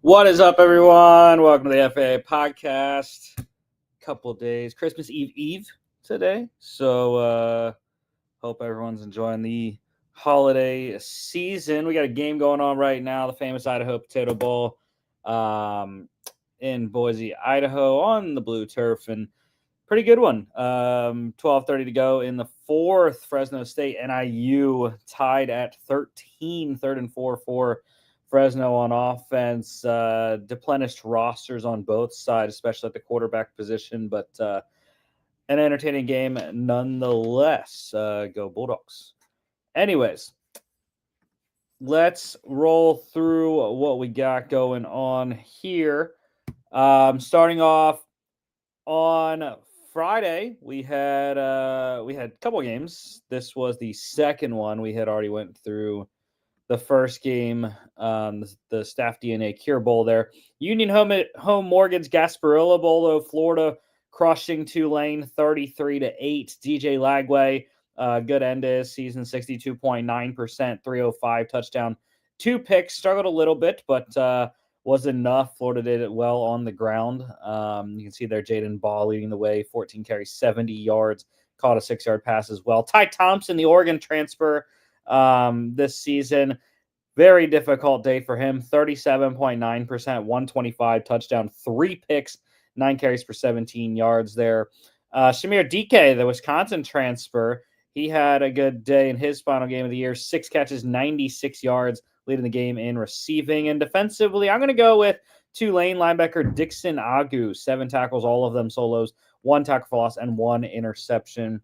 What is up, everyone? Welcome to the FAA podcast. Couple days, Christmas Eve today. So hope everyone's enjoying the holiday season. We got a game going on right now, the famous Idaho Potato Bowl in Boise, Idaho, on the blue turf, and pretty good one. 12:30 to go in the fourth. Fresno State NIU tied at 13, third and four for Fresno on offense. Deplenished rosters on both sides, especially at the quarterback position, but an entertaining game nonetheless. Go Bulldogs. Anyways, let's roll through what we got going on here. Starting off on Friday, we had a couple games. This was the second one. We had already went through the first game, the Staff DNA Cure Bowl there. Union home Morgan's Gasparilla Bowl, though, Florida crushing Tulane 33-8. DJ Lagway, good end to his season, 62.9%, 305 touchdown, 2 picks. Struggled a little bit, but was enough. Florida did it well on the ground. You can see there Jaden Ball leading the way, 14 carries, 70 yards, caught a 6-yard pass as well. Ty Thompson, the Oregon transfer, this season, very difficult day for him. 37.9%, 125 touchdown, 3 picks, 9 carries for 17 yards there. Shamir DK, the Wisconsin transfer, he had a good day in his final game of the year. 6 catches, 96 yards, leading the game in receiving. And defensively, I'm going to go with Tulane linebacker Dixon Agu. 7 tackles, all of them solos, 1 tackle for loss, and 1 interception.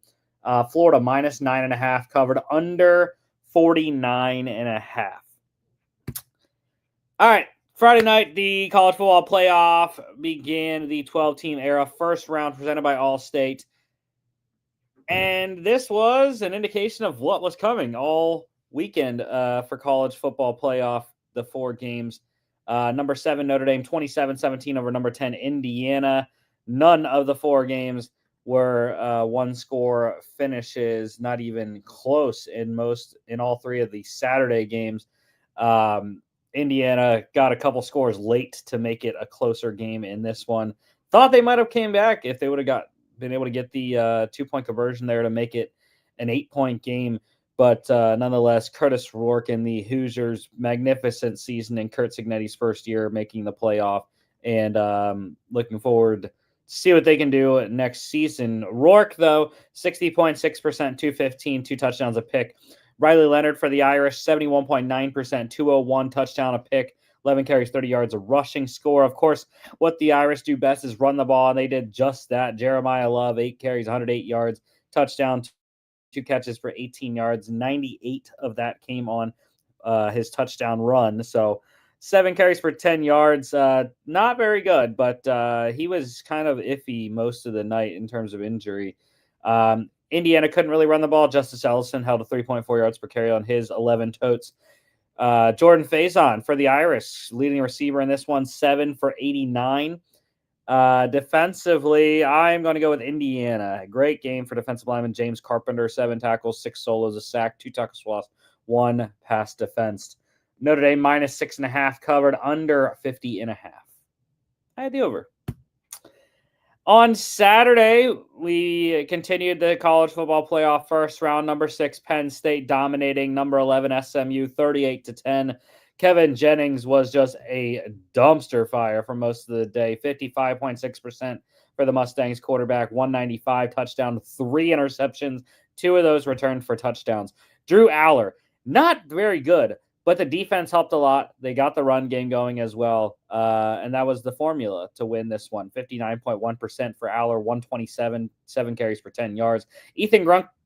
Florida minus 9.5, covered under 49.5. All right, Friday night, the college football playoff began, the 12-team era, first round presented by Allstate. And this was an indication of what was coming all weekend for college football playoff, the 4 games. Number 7, Notre Dame, 27-17 over number 10, Indiana. None of the 4 games were one-score finishes, not even close in all 3 of the Saturday games. Indiana got a couple scores late to make it a closer game in this one. Thought they might have came back if they would have been able to get the 2-point conversion there to make it an 8-point game. But nonetheless, Curtis Rourke and the Hoosiers' magnificent season in Kurt Cignetti's first year making the playoff, and looking forward to see what they can do next season. Rourke, though, 60.6%, 215, 2 touchdowns, a pick. Riley Leonard for the Irish, 71.9%, 201, touchdown, a pick, 11 carries, 30 yards, a rushing score. Of course, what the Irish do best is run the ball, and they did just that. Jeremiah Love, 8 carries, 108 yards, touchdown, 2 catches for 18 yards. 98 of that came on his touchdown run. So 7 carries for 10 yards. Not very good, but he was kind of iffy most of the night in terms of injury. Indiana couldn't really run the ball. Justice Ellison held a 3.4 yards per carry on his 11 totes. Jordan Faison for the Irish, leading receiver in this one, 7 for 89. Defensively, I'm going to go with Indiana. Great game for defensive lineman James Carpenter, 7 tackles, 6 solos, a sack, 2 tackles for loss, 1 pass defensed. Notre Dame minus 6.5, covered under 50.5. I had the over. On Saturday, we continued the college football playoff first round. Number 6, Penn State dominating number 11, SMU, 38-10. Kevin Jennings was just a dumpster fire for most of the day. 55.6% for the Mustangs quarterback, 195 touchdown, 3 interceptions, 2 of those returned for touchdowns. Drew Aller, not very good, but the defense helped a lot. They got the run game going as well, and that was the formula to win this one. 59.1% for Aller, 127, 7 carries for 10 yards. Ethan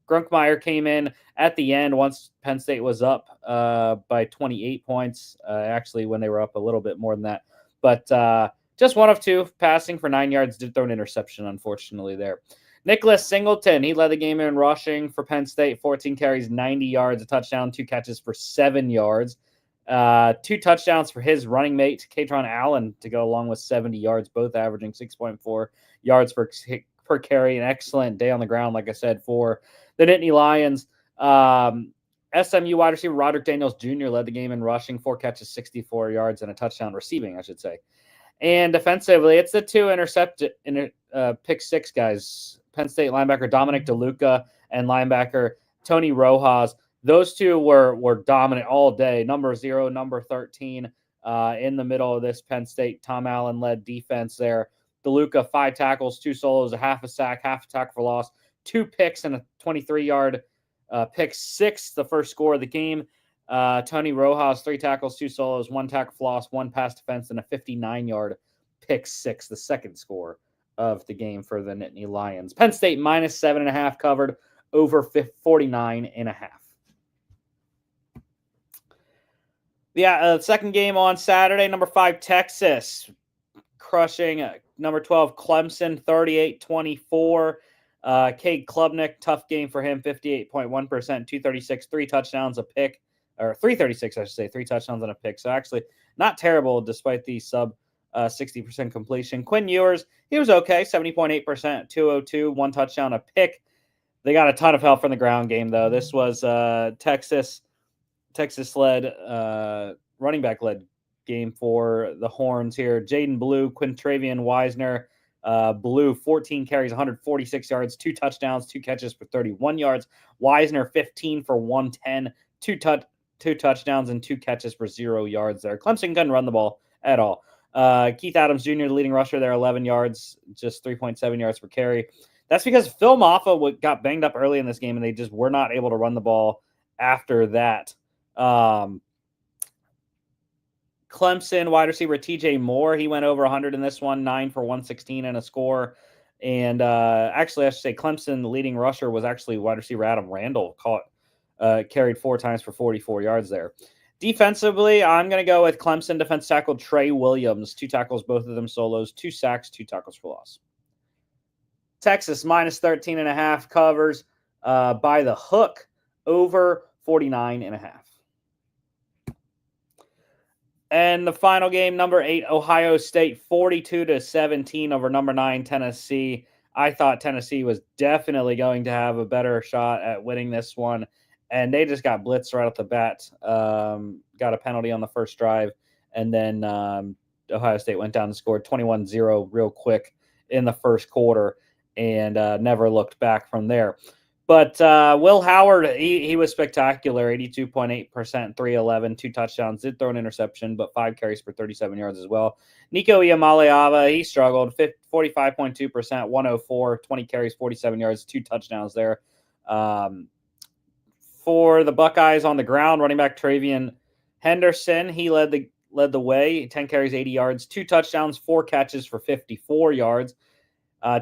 Grunkmeyer came in at the end once Penn State was up by 28 points, actually when they were up a little bit more than that. But just 1 of 2 passing for 9 yards, did throw an interception, unfortunately, there. Nicholas Singleton, he led the game in rushing for Penn State, 14 carries, 90 yards, a touchdown, 2 catches for 7 yards. 2 touchdowns for his running mate, Katron Allen, to go along with 70 yards, both averaging 6.4 yards per carry. An excellent day on the ground, like I said, for the Nittany Lions. SMU wide receiver Roderick Daniels Jr. led the game in rushing, 4 catches, 64 yards, and a touchdown receiving, I should say. And defensively, it's the 2 pick 6 guys. Penn State linebacker Dominic DeLuca and linebacker Tony Rojas. Those 2 were dominant all day. Number 0, number 13 in the middle of this Penn State Tom Allen-led defense there. DeLuca, 5 tackles, 2 solos, a half a sack, half a tackle for loss, 2 picks, and a 23-yard pick 6, the first score of the game. Tony Rojas, 3 tackles, 2 solos, 1 tackle for loss, 1 pass defense, and a 59-yard pick 6, the second score of the game for the Nittany Lions. Penn State minus 7.5 covered, over 49.5. Yeah, second game on Saturday, number 5 Texas crushing number 12 Clemson 38-24. Cade Klubnik, tough game for him, 58.1%, 236, 3 touchdowns, a pick, or 336, I should say, 3 touchdowns and a pick. So actually not terrible despite the sub 60% completion. Quinn Ewers, he was okay, 70.8%, 202, 1 touchdown, a pick. They got a ton of help from the ground game, though. This was Texas-led, running back-led game for the Horns here. Jaden Blue, Quintravian Wisner. Blue, 14 carries, 146 yards, 2 touchdowns, 2 catches for 31 yards. Wisner, 15 for 110, 2 touchdowns, and 2 catches for 0 yards there. Clemson couldn't run the ball at all. Keith Adams Jr., the leading rusher there, 11 yards, just 3.7 yards per carry. That's because Phil Maffa got banged up early in this game, and they just were not able to run the ball after that. Clemson wide receiver TJ Moore, he went over 100 in this one, 9 for 116 and a score. And actually, I should say Clemson, the leading rusher, was actually wide receiver Adam Randall, carried 4 times for 44 yards there. Defensively, I'm going to go with Clemson defense tackle Trey Williams, 2 tackles, both of them solos, 2 sacks, 2 tackles for loss. Texas minus 13.5 covers by the hook, over 49.5. And the final game, number 8, Ohio State, 42-17 over number 9, Tennessee. I thought Tennessee was definitely going to have a better shot at winning this one, and they just got blitzed right off the bat. Got a penalty on the first drive, and then Ohio State went down and scored 21-0 real quick in the first quarter, and never looked back from there. But Will Howard, he was spectacular, 82.8%, 311, 2 touchdowns, did throw an interception, but 5 carries for 37 yards as well. Nico Iamaleava, he struggled, 45.2%, 104, 20 carries, 47 yards, 2 touchdowns there. For the Buckeyes on the ground, running back Travian Henderson, he led the way, 10 carries, 80 yards, 2 touchdowns, 4 catches for 54 yards.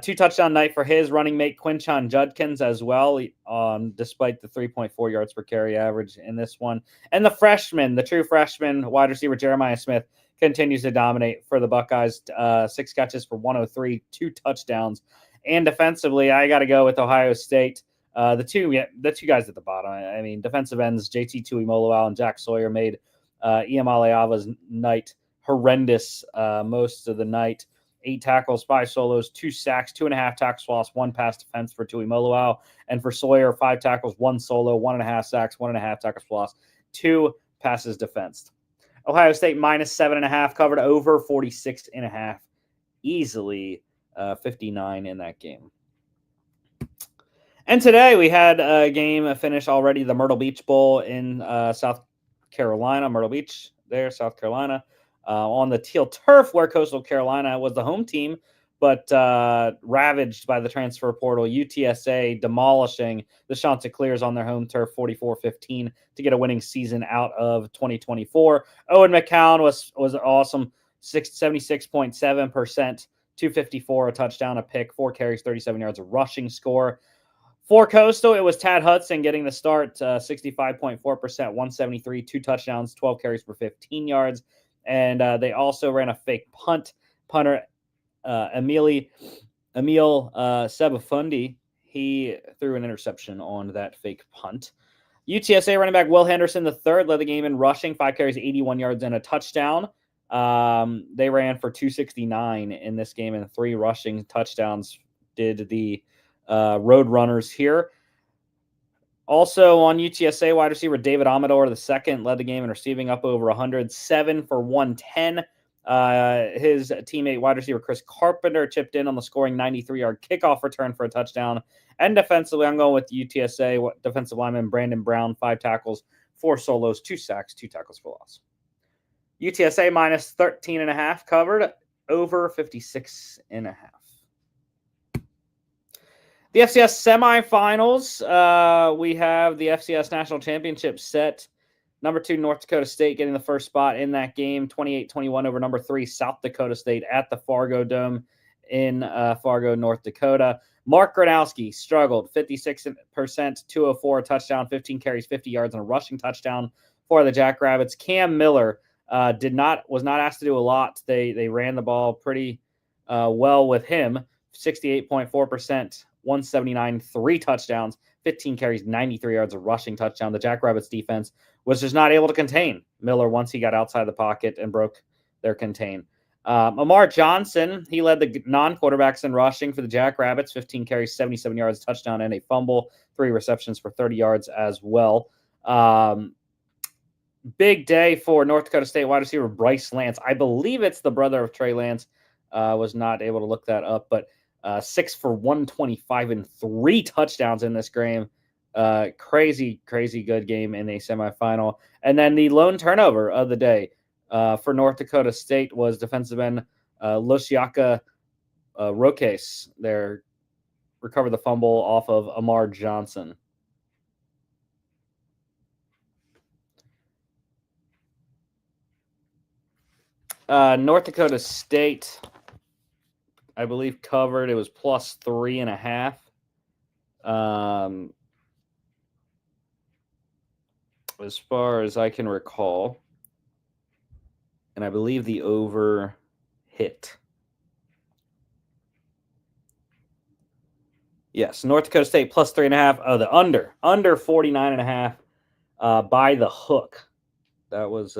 2 touchdown night for his running mate Quinshon Judkins as well, despite the 3.4 yards per carry average in this one. And the true freshman wide receiver Jeremiah Smith continues to dominate for the Buckeyes. 6 catches for 103, 2 touchdowns. And defensively, I got to go with Ohio State. The two guys at the bottom. I mean, defensive ends JT Tuimoloau and Jack Sawyer made Iamaleava's night horrendous most of the night. 8 tackles, 5 solos, 2 sacks, 2.5 tackles for loss, 1 pass defense for Tuimoloau. And for Sawyer, 5 tackles, 1 solo, 1.5 sacks, 1.5 tackles for loss, 2 passes defensed. Ohio State minus 7.5 covered, over 46.5. Easily 59 in that game. And today we had a game finish already, the Myrtle Beach Bowl in South Carolina, Myrtle Beach there, South Carolina. On the teal turf where Coastal Carolina was the home team, but ravaged by the transfer portal. UTSA demolishing the Chanticleers on their home turf 44-15 to get a winning season out of 2024. Owen McCown was awesome, 76.7%, 254, a touchdown, a pick, 4 carries, 37 yards, a rushing score. For Coastal, it was Tad Hudson getting the start, 65.4%, 173, 2 touchdowns, 12 carries for 15 yards. And they also ran a fake punt. Punter Emil Sebafundi, he threw an interception on that fake punt. UTSA running back Will Henderson III led the game in rushing, 5 carries, 81 yards, and a touchdown. They ran for 269 in this game, and 3 rushing touchdowns did the Road Runners here. Also on UTSA, wide receiver David Amador II led the game in receiving, up over 107 for 110. His teammate, wide receiver Chris Carpenter, chipped in on the scoring 93-yard kickoff return for a touchdown. And defensively, I'm going with UTSA defensive lineman Brandon Brown, 5 tackles, 4 solos, 2 sacks, 2 tackles for loss. UTSA minus 13.5 covered, over 56.5. The FCS semifinals, we have the FCS National Championship set. Number 2, North Dakota State getting the first spot in that game, 28-21 over number 3, South Dakota State at the Fargo Dome in Fargo, North Dakota. Mark Gronowski struggled, 56%, 204, a touchdown, 15 carries, 50 yards, and a rushing touchdown for the Jackrabbits. Cam Miller was not asked to do a lot. They ran the ball pretty well with him, 68.4%. 179, 3 touchdowns, 15 carries, 93 yards, a rushing touchdown. The Jackrabbits defense was just not able to contain Miller once he got outside the pocket and broke their contain. Amar Johnson, he led the non-quarterbacks in rushing for the Jackrabbits, 15 carries, 77 yards, touchdown, and a fumble, 3 receptions for 30 yards as well. Big day for North Dakota State wide receiver Bryce Lance. I believe it's the brother of Trey Lance. Was not able to look that up, but 6 for 125 and 3 touchdowns in this game. Crazy good game in a semifinal. And then the lone turnover of the day for North Dakota State was defensive end Losiaka Roques. They recovered the fumble off of Amar Johnson. North Dakota State, I believe, covered. It was plus 3.5. As far as I can recall. And I believe the over hit. Yes, North Dakota State plus 3.5. Oh, the under 49.5 by the hook. That was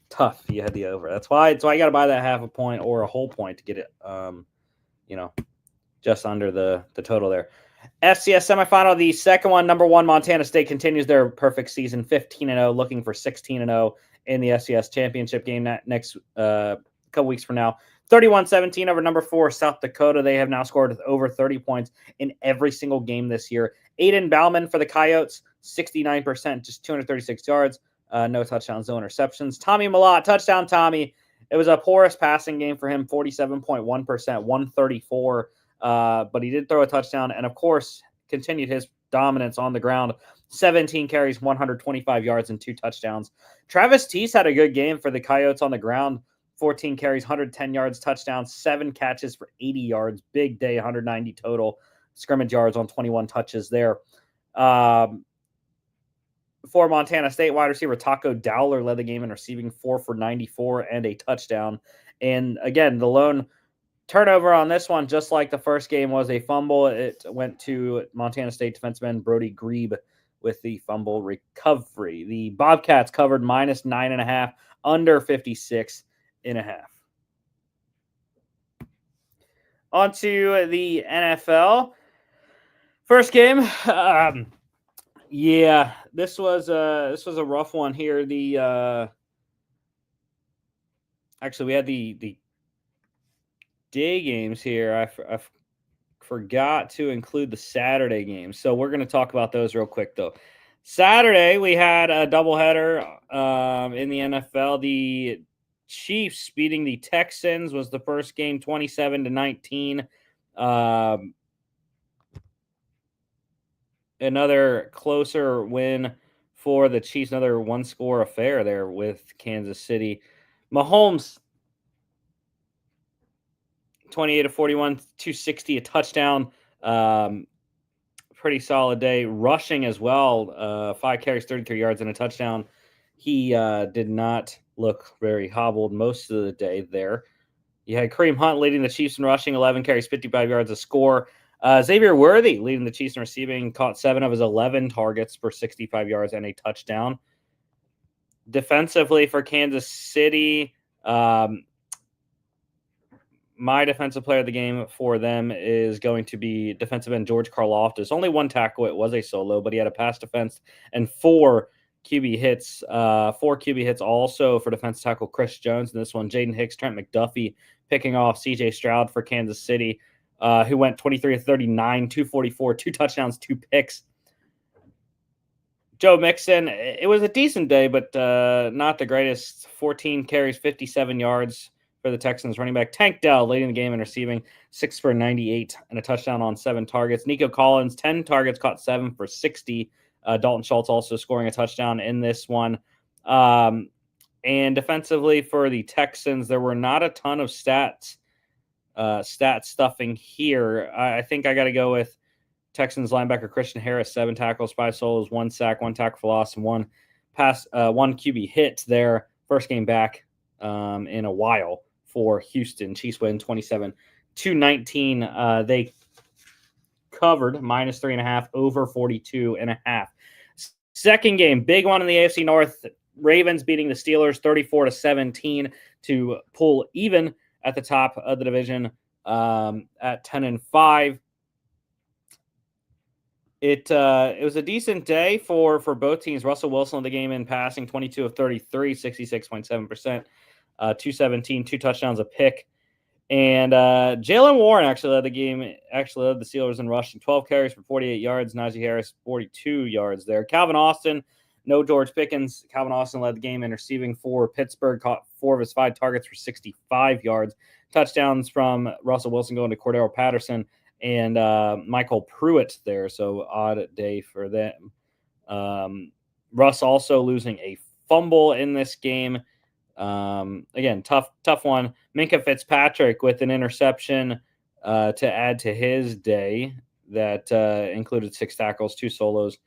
tough. You had the over. That's why you got to buy that half a point or a whole point to get it. Just under the total there. FCS semifinal, the second one, number 1 Montana State continues their perfect season, 15-0, looking for 16-0 in the FCS championship game next couple weeks from now. 31-17 over number 4 South Dakota. They have now scored over 30 points in every single game this year. Aiden Bauman for the Coyotes, 69%, just 236 yards, no touchdowns, no interceptions. Tommy Malott, touchdown Tommy. It was a porous passing game for him, 47.1%, 134. But he did throw a touchdown and, of course, continued his dominance on the ground. 17 carries, 125 yards, and 2 touchdowns. Travis Teese had a good game for the Coyotes on the ground. 14 carries, 110 yards, touchdown, 7 catches for 80 yards. Big day, 190 total scrimmage yards on 21 touches there. For Montana State, wide receiver Taco Dowler led the game in receiving, 4 for 94 and a touchdown. And, again, the lone turnover on this one, just like the first game, was a fumble. It went to Montana State defenseman Brody Grebe with the fumble recovery. The Bobcats covered minus 9.5, under 56.5. On to the NFL. First game. This was a rough one here. Actually, we had the day games here. I forgot to include the Saturday games, so we're going to talk about those real quick though. Saturday we had a doubleheader in the NFL. The Chiefs beating the Texans was the first game, 27-19. Another closer win for the Chiefs. Another one-score affair there with Kansas City. Mahomes, 28-41, 260, a touchdown. Pretty solid day. Rushing as well, 5 carries, 33 yards, and a touchdown. He did not look very hobbled most of the day there. You had Kareem Hunt leading the Chiefs in rushing, 11 carries, 55 yards, a score. Xavier Worthy leading the Chiefs in receiving, caught 7 of his 11 targets for 65 yards and a touchdown. Defensively for Kansas City, my defensive player of the game for them is going to be defensive end George Karlaftis. Only one tackle. It was a solo, but he had a pass defense and four QB hits. Four QB hits also for defense tackle Chris Jones. In this one, Jaden Hicks, Trent McDuffie picking off C.J. Stroud for Kansas City, who went 23 of 39, 244, 2 touchdowns, 2 picks. Joe Mixon, it was a decent day, but not the greatest. 14 carries, 57 yards for the Texans running back. Tank Dell leading the game in receiving, 6 for 98 and a touchdown on 7 targets. Nico Collins, 10 targets, caught 7 for 60. Dalton Schultz also scoring a touchdown in this one. And defensively for the Texans, there were not a ton of stat stuffing here. I think I got to go with Texans linebacker Christian Harris, 7 tackles, 5 solos, 1 sack, 1 tackle for loss, and 1 QB hit there. First game back in a while for Houston. Chiefs win 27-19. They covered minus 3.5 over 42.5. Second game, big one in the AFC North. Ravens beating the Steelers 34-17 to pull even at the top of the division at 10-5. It was a decent day for both teams. Russell Wilson led the game in passing, 22 of 33, 66.7%, 217, 2 touchdowns, a pick. And Jalen Warren actually led the Steelers in rushing, 12 carries for 48 yards. Najee Harris, 42 yards there. Calvin Austin, no George Pickens. Calvin Austin led the game in receiving for Pittsburgh, caught 4 of his 5 targets for 65 yards. Touchdowns from Russell Wilson going to Cordero Patterson and Michael Pruitt there, so odd day for them. Russ also losing a fumble in this game. Again, tough one. Minkah Fitzpatrick with an interception to add to his day that included 6 tackles, 2 solos,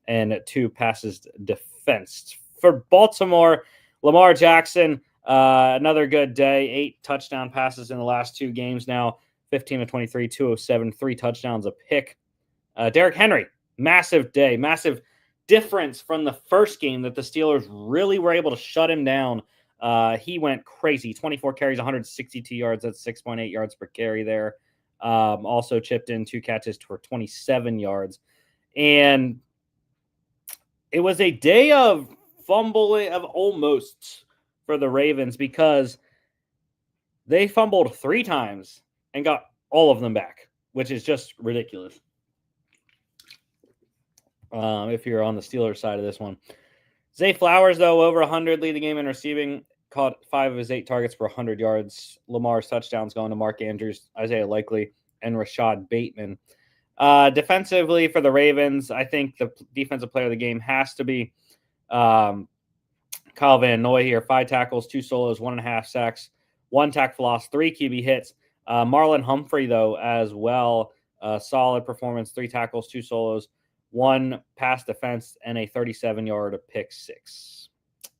and 2 passes defensed. For Baltimore, Lamar Jackson, another good day. 8 touchdown passes in the last 2 games now. 15 of 23, 207, 3 touchdowns, a pick. Derrick Henry, massive day, massive difference from the first game that the Steelers really were able to shut him down. He went crazy, 24 carries, 162 yards. That's 6.8 yards per carry there. Also chipped in 2 catches for 27 yards. And it was a day of fumbling, of almost for the Ravens, because they fumbled 3 times and got all of them back, which is just ridiculous. If you're on the Steelers side of this one. Zay Flowers, though, over 100, lead the game in receiving, caught 5 of his 8 targets for 100 yards. Lamar's touchdowns going to Mark Andrews, Isaiah Likely, and Rashad Bateman. Defensively for the Ravens, I think the defensive player of the game has to be Kyle Van Noy here. 5 tackles, 2 solos, 1.5 sacks, 1 tackle for loss, 3 QB hits. Marlon Humphrey, though, as well. Solid performance, 3 tackles, 2 solos, 1 pass defense, and a 37-yard pick 6.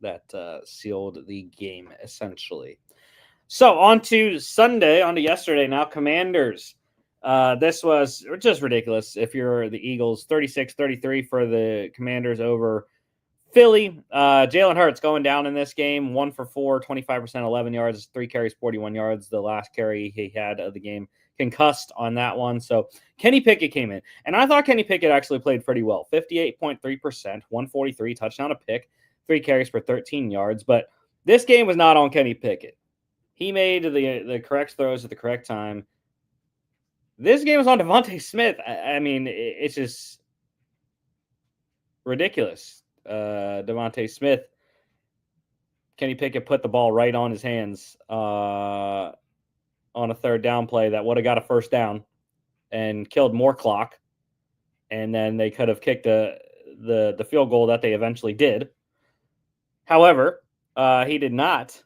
That sealed the game, essentially. So, on to yesterday now. Commanders. This was just ridiculous. If you're the Eagles, 36-33 for the Commanders over Philly. Jalen Hurts going down in this game, 1 for 4, 25%, 11 yards, 3 carries, 41 yards. The last carry he had of the game, concussed on that one. So Kenny Pickett came in, and I thought Kenny Pickett actually played pretty well. 58.3%, 143, touchdown, a pick, 3 carries for 13 yards. But this game was not on Kenny Pickett. He made the correct throws at the correct time. This game was on Devontae Smith. I mean, it's just ridiculous. Devontae Smith, Kenny Pickett put the ball right on his hands on a 3rd down play that would have got a 1st down and killed more clock. And then they could have kicked the field goal that they eventually did. However, he did not.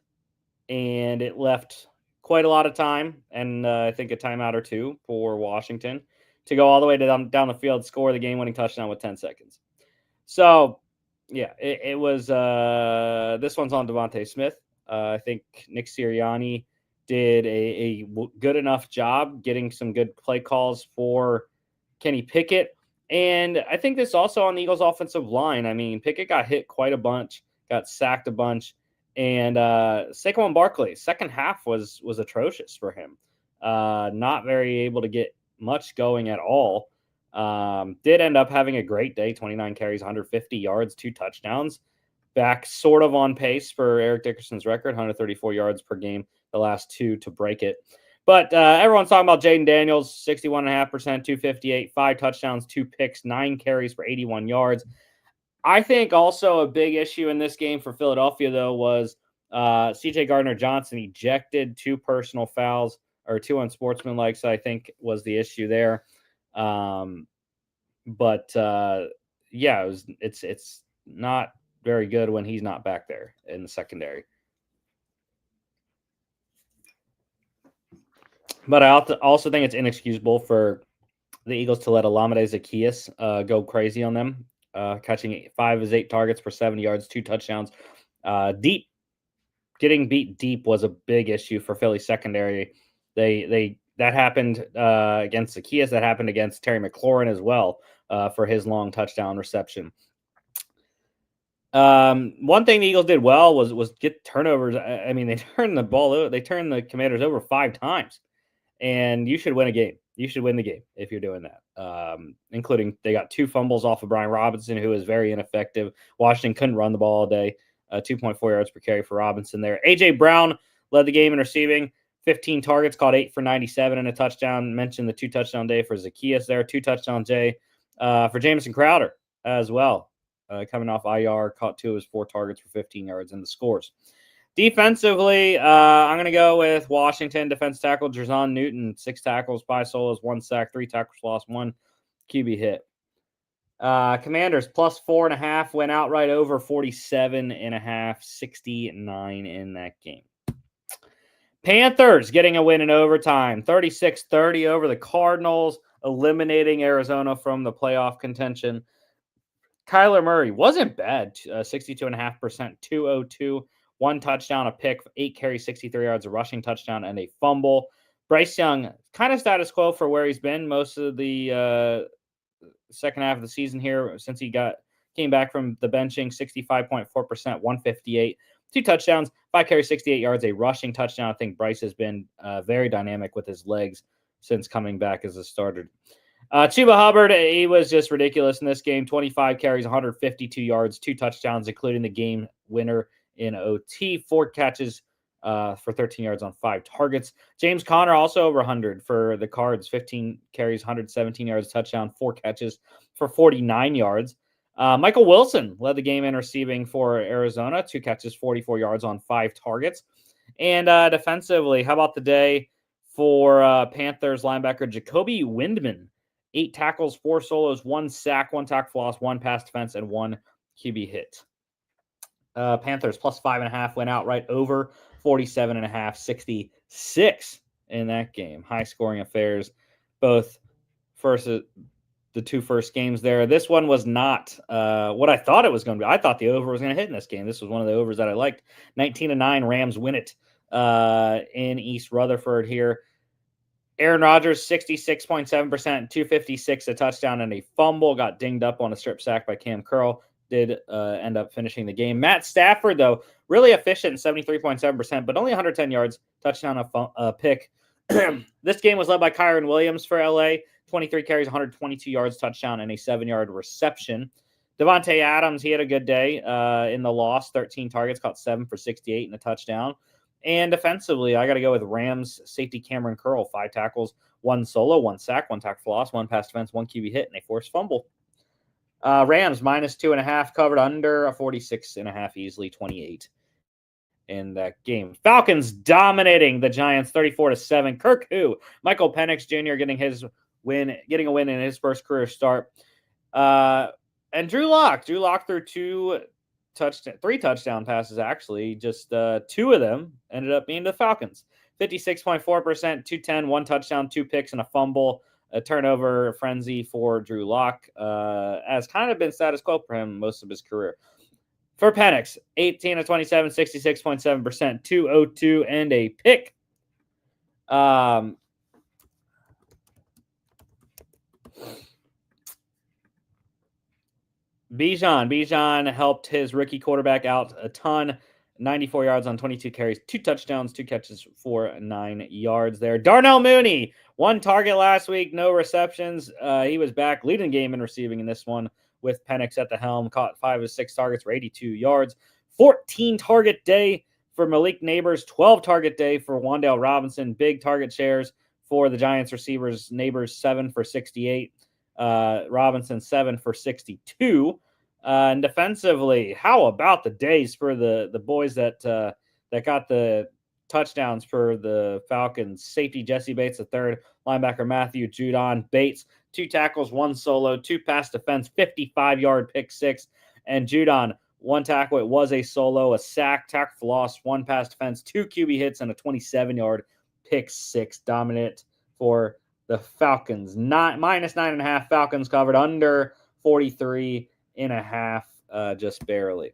And it left quite a lot of time, and I think a timeout or 2 for Washington to go all the way down the field, score the game-winning touchdown with 10 seconds. So, yeah, it was this one's on Devontae Smith. I think Nick Sirianni did a good enough job getting some good play calls for Kenny Pickett. And I think this also on the Eagles offensive line. I mean, Pickett got hit quite a bunch, got sacked a bunch. And Saquon Barkley, second half was atrocious for him. Not very able to get much going at all. Did end up having a great day, 29 carries, 150 yards, 2 touchdowns. Back sort of on pace for Eric Dickerson's record, 134 yards per game, the last 2 to break it. But everyone's talking about Jaden Daniels, 61.5%, 258, 5 touchdowns, 2 picks, 9 carries for 81 yards. I think also a big issue in this game for Philadelphia, though, was C.J. Gardner-Johnson ejected 2 personal fouls or 2 unsportsmanlike, so I think was the issue there. But yeah, it's not very good when he's not back there in the secondary. But I also think it's inexcusable for the Eagles to let Olamide Zaccheaus go crazy on them, catching 5 of his 8 targets for 70 yards, 2 touchdowns. Getting beat deep was a big issue for Philly secondary. That happened against Zaccheaus. That happened against Terry McLaurin as well for his long touchdown reception. One thing the Eagles did well was get turnovers. I mean, they turned the ball over. They turned the Commanders over 5 times, and you should win a game. You should win the game if you're doing that. Including they got 2 fumbles off of Brian Robinson, who was very ineffective. Washington couldn't run the ball all day. 2.4 yards per carry for Robinson there. A.J. Brown led the game in receiving. 15 targets, caught 8 for 97 and a touchdown. Mentioned the 2 touchdown day for Zaccheaus there. 2 touchdown day for Jamison Crowder as well. Coming off IR, caught 2 of his 4 targets for 15 yards in the scores. Defensively, I'm going to go with Washington. Defense tackle Jerzon Newton, 6 tackles, 5 solos, 1 sack, 3 tackles lost, 1 QB hit. Commanders plus 4.5 went outright over 47.5, 69 in that game. Panthers getting a win in overtime, 36-30 over the Cardinals, eliminating Arizona from the playoff contention. Kyler Murray wasn't bad, 62.5%, 202, 1 touchdown, a pick, 8 carries, 63 yards, a rushing touchdown, and a fumble. Bryce Young, kind of status quo for where he's been most of the second half of the season here since he came back from the benching, 65.4%, 158, 2 touchdowns, 5 carries, 68 yards, a rushing touchdown. I think Bryce has been very dynamic with his legs since coming back as a starter. Chuba Hubbard, he was just ridiculous in this game. 25 carries, 152 yards, 2 touchdowns, including the game winner in OT, 4 catches for 13 yards on 5 targets. James Conner also over 100 for the Cards, 15 carries, 117 yards, touchdown, 4 catches for 49 yards. Michael Wilson led the game in receiving for Arizona, 2 catches, 44 yards on 5 targets. And defensively, how about the day for Panthers linebacker Jacoby Windman? 8 tackles, 4 solos, 1 sack, 1 tackle for loss, 1 pass defense, and 1 QB hit. Panthers plus 5.5 went outright over 47.5, 66 in that game. High scoring affairs, both the 2 first games there. This one was not what I thought it was going to be. I thought the over was going to hit in this game. This was one of the overs that I liked. 19-9, Rams win it in East Rutherford here. Aaron Rodgers, 66.7%, 256, a touchdown and a fumble. Got dinged up on a strip sack by Cam Curl. Did end up finishing the game. Matt Stafford, though, really efficient, 73.7%, but only 110 yards, touchdown, a pick. This game was led by Kyron Williams for LA, 23 carries, 122 yards, touchdown, and a 7-yard reception. Devontae Adams, he had a good day in the loss, 13 targets, caught 7 for 68 and a touchdown. And defensively, I got to go with Rams safety Cameron Curl, 5 tackles, 1 solo, 1 sack, 1 tackle for loss, 1 pass defense, 1 QB hit, and a forced fumble. Rams minus 2.5 covered under a 46.5, easily 28 in that game. Falcons dominating the Giants 34-7. Kirk Michael Penix Jr. getting a win in his first career start. And Drew Lock threw 3 touchdown passes, actually. Just 2 of them ended up being the Falcons. 56.4%, 210, 1 touchdown, 2 picks, and a fumble. A turnover frenzy for Drew Lock has kind of been status quo for him most of his career. For Penix, 18 of 27, 66.7%, 202, and a pick. Bijan helped his rookie quarterback out a ton. 94 yards on 22 carries, 2 touchdowns, 2 catches for 9 yards there. Darnell Mooney, 1 target last week, no receptions. He was back leading the game in receiving in this one with Penix at the helm. Caught 5 of 6 targets for 82 yards. 14 target day for Malik Neighbors, 12 target day for Wan'Dale Robinson. Big target shares for the Giants receivers. Neighbors 7 for 68. Robinson 7 for 62. And defensively, how about the days for the boys that got the touchdowns for the Falcons? Safety Jesse Bates, the third, linebacker Matthew Judon Bates, 2 tackles, 1 solo, 2 pass defense, 55-yard pick 6, and Judon 1 tackle. It was a solo, a sack, tackle for loss, 1 pass defense, 2 QB hits, and a 27-yard pick 6. Dominant for the Falcons. Minus 9.5. Falcons covered under 43.5, just barely.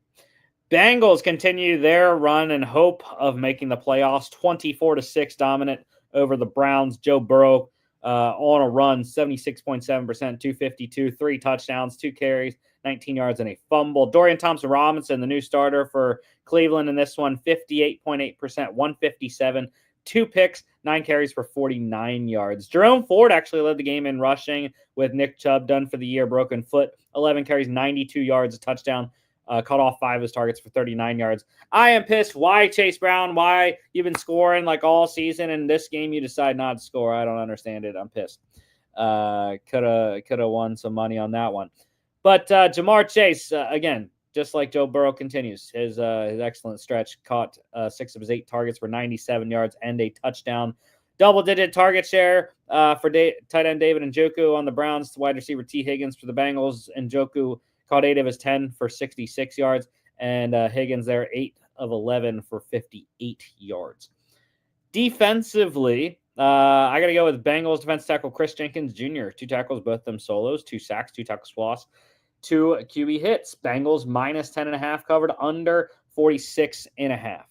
Bengals continue their run and hope of making the playoffs. 24-6 dominant over the Browns. Joe Burrow on a run, 76.7%, 252, 3 touchdowns, 2 carries, 19 yards, and a fumble. Dorian Thompson-Robinson, the new starter for Cleveland in this one, 58.8%, 157, 2 picks, 9 carries for 49 yards. Jerome Ford actually led the game in rushing with Nick Chubb done for the year, broken foot, 11 carries, 92 yards, a touchdown. Cut off 5 of his targets for 39 yards. I am pissed. Why, Chase Brown? Why you've been scoring like all season, and this game you decide not to score? I don't understand it. I'm pissed. Could have won some money on that one. But Jamar Chase, again, just like Joe Burrow continues his excellent stretch, caught 6 of his 8 targets for 97 yards and a touchdown. Double-digit target share for tight end David Njoku on the Browns. Wide receiver T. Higgins for the Bengals. Njoku caught 8 of his 10 for 66 yards. And Higgins there, 8 of 11 for 58 yards. Defensively, I got to go with Bengals defense tackle Chris Jenkins Jr. 2 tackles, both of them solos, 2 sacks, 2 tackles for loss, 2 QB hits. Bengals minus 10.5 covered under 46.5.